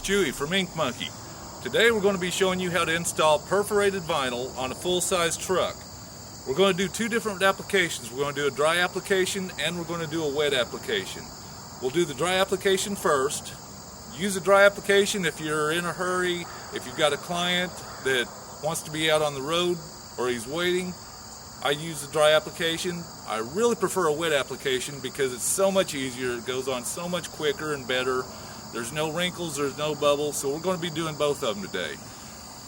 Chewy from Ink Monkey. Today we're going to be showing you how to install perforated vinyl on a full-size truck. We're going to do two different applications. We're going to do a dry application and we're going to do a wet application. We'll do the dry application first. Use a dry application if you're in a hurry, if you've got a client that wants to be out on the road or he's waiting. I use the dry application. I really prefer a wet application because it's so much easier. It goes on so much quicker and better. There's no wrinkles, there's no bubbles, so we're going to be doing both of them today.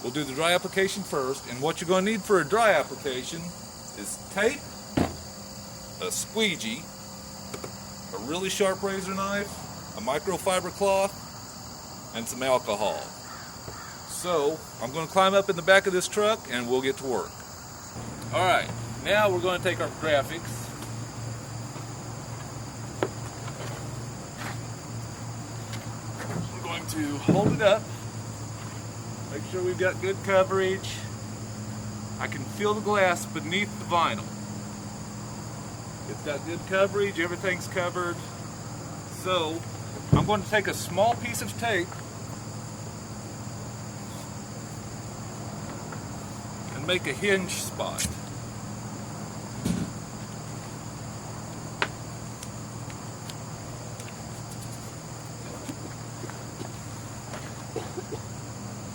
We'll do the dry application first, and what you're going to need for a dry application is tape, a squeegee, a really sharp razor knife, a microfiber cloth, and some alcohol. So, I'm going to climb up in the back of this truck and we'll get to work. Alright, now we're going to take our graphics. We're going to hold it up, make sure we've got good coverage. I can feel the glass beneath the vinyl. It's got good coverage, everything's covered. So, I'm going to take a small piece of tape and make a hinge spot.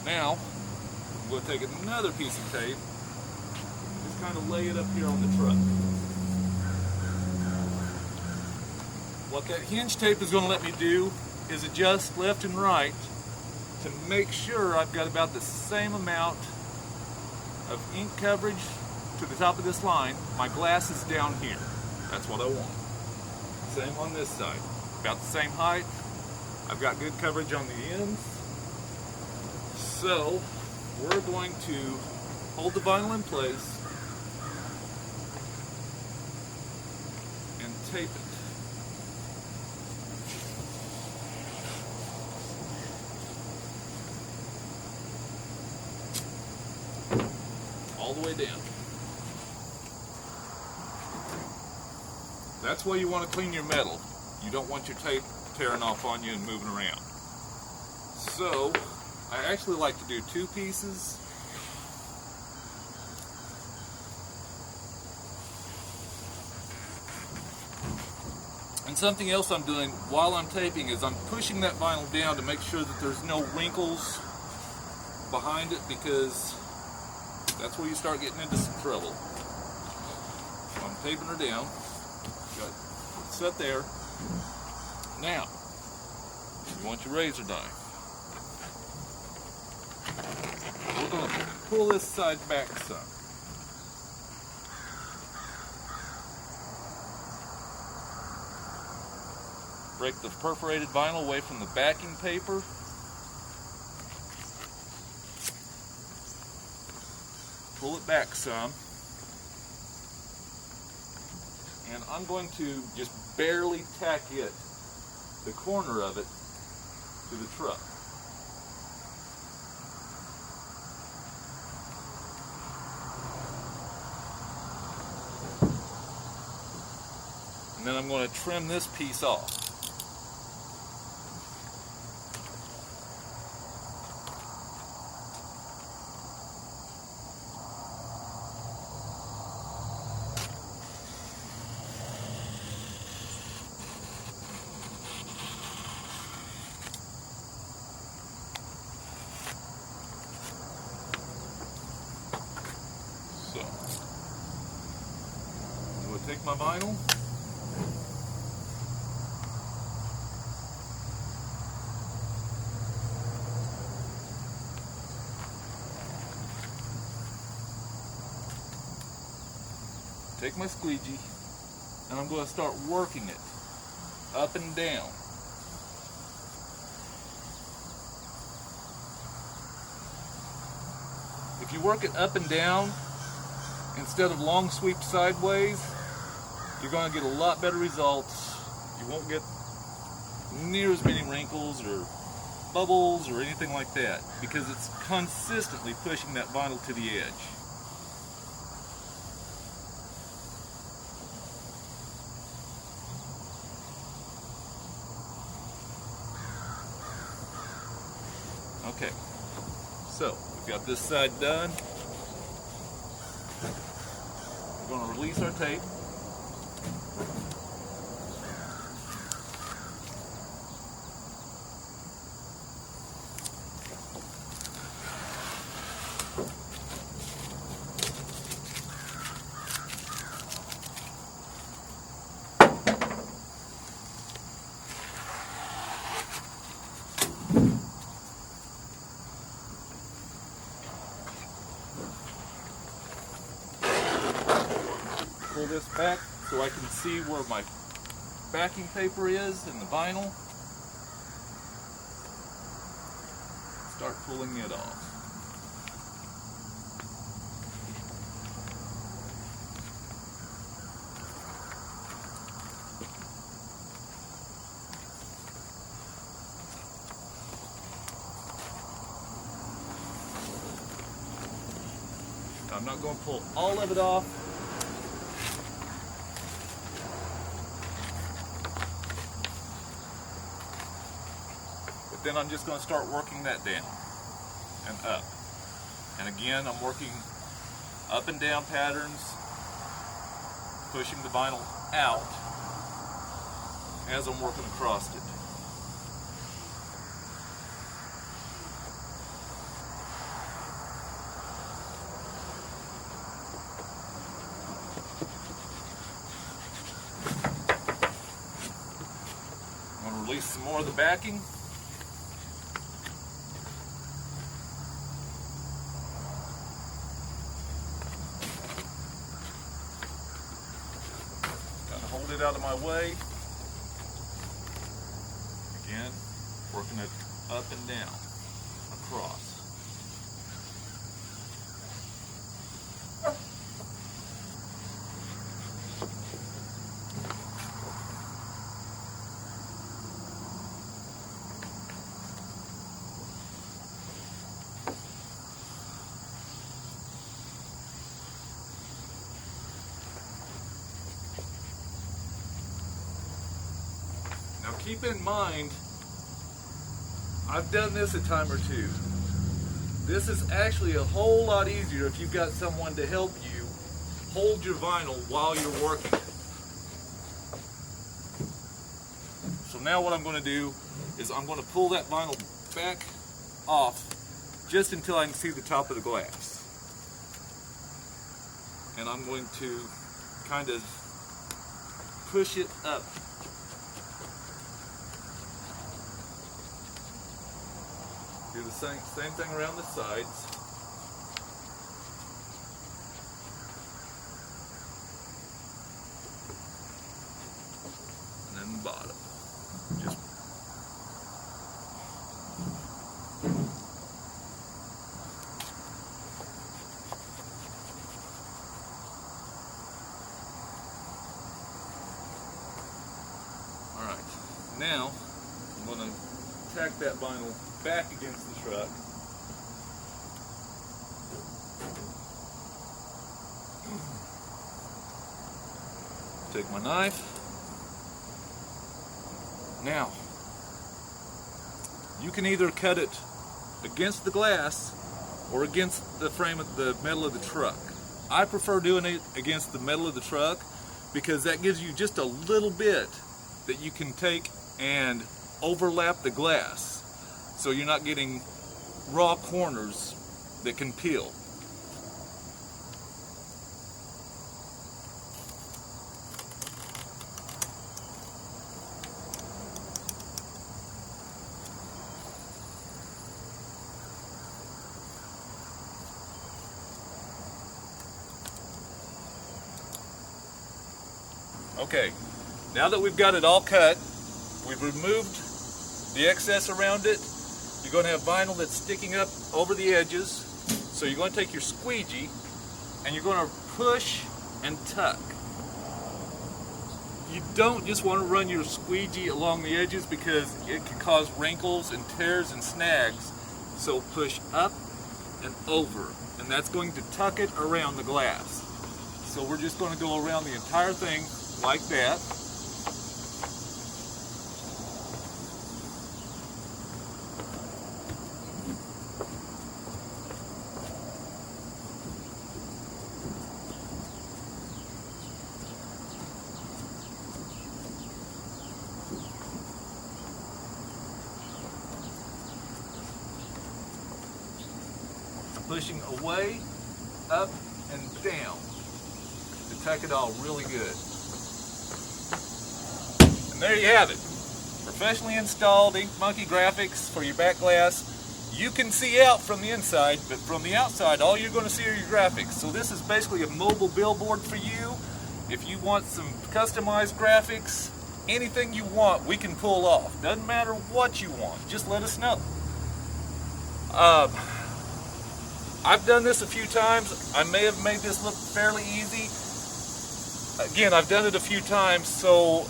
Now, I'm going to take another piece of tape and just kind of lay it up here on the truck. What that hinge tape is going to let me do is adjust left and right to make sure I've got about the same amount of ink coverage to the top of this line. My glass is down here. That's what I want. Same on this side. About the same height. I've got good coverage on the ends. So we're going to hold the vinyl in place and tape it. All the way down. That's why you want to clean your metal. You don't want your tape tearing off on you and moving around. So, I actually like to do two pieces. And something else I'm doing while I'm taping is I'm pushing that vinyl down to make sure that there's no wrinkles behind it, because that's where you start getting into some trouble. So I'm taping her down. Got it set there. Now, you want your razor knife. We're going to pull this side back some. Break the perforated vinyl away from the backing paper. Pull it back some. And I'm going to just barely tack it, the corner of it, to the truck. And then I'm going to trim this piece off. So, I'm going to take my vinyl. Take my squeegee, and I'm going to start working it up and down. If you work it up and down instead of long sweep sideways, you're going to get a lot better results. You won't get near as many wrinkles or bubbles or anything like that, because it's consistently pushing that vinyl to the edge. Okay, so we've got this side done. We're going to release our tape. Pull this back so I can see where my backing paper is in the vinyl. Start pulling it off. I'm not going to pull all of it off. Then I'm just going to start working that down and up. And again, I'm working up and down patterns, pushing the vinyl out as I'm working across it. I'm going to release some more of the backing. Hold it out of my way. Again, working it up and down, across. Now keep in mind, I've done this a time or two. This is actually a whole lot easier if you've got someone to help you hold your vinyl while you're working it. So now what I'm going to do is I'm going to pull that vinyl back off just until I can see the top of the glass. And I'm going to kind of push it up. Do the same thing around the sides. And then the bottom. Just Alright. Now I'm going to tack that vinyl back against the truck. Take my knife. Now, you can either cut it against the glass or against the frame of the metal of the truck. I prefer doing it against the metal of the truck because that gives you just a little bit that you can take and overlap the glass. So you're not getting raw corners that can peel. Okay, now that we've got it all cut, we've removed the excess around it. You're going to have vinyl that's sticking up over the edges. So you're going to take your squeegee and you're going to push and tuck. You don't just want to run your squeegee along the edges because it can cause wrinkles and tears and snags. So push up and over, and that's going to tuck it around the glass. So we're just going to go around the entire thing like that. pushing away, up, and down to tuck it all really good. And there you have it. Professionally installed Ink Monkey graphics for your back glass. You can see out from the inside, but from the outside, all you're going to see are your graphics. So this is basically a mobile billboard for you. If you want some customized graphics, anything you want, we can pull off. Doesn't matter what you want, just let us know. I've done this a few times. I may have made this look fairly easy. Again, I've done it a few times, so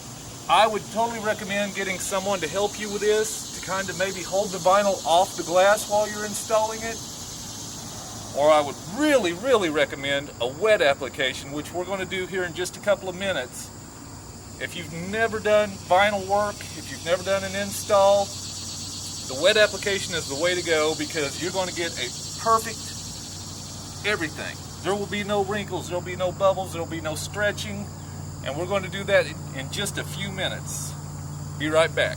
I would totally recommend getting someone to help you with this, to kind of maybe hold the vinyl off the glass while you're installing it. Or I would really, really recommend a wet application, which we're going to do here in just a couple of minutes. If you've never done vinyl work, if you've never done an install, the wet application is the way to go, because you're going to get a perfect everything. There will be no wrinkles, there will be no bubbles, there will be no stretching, and we're going to do that in just a few minutes. Be right back.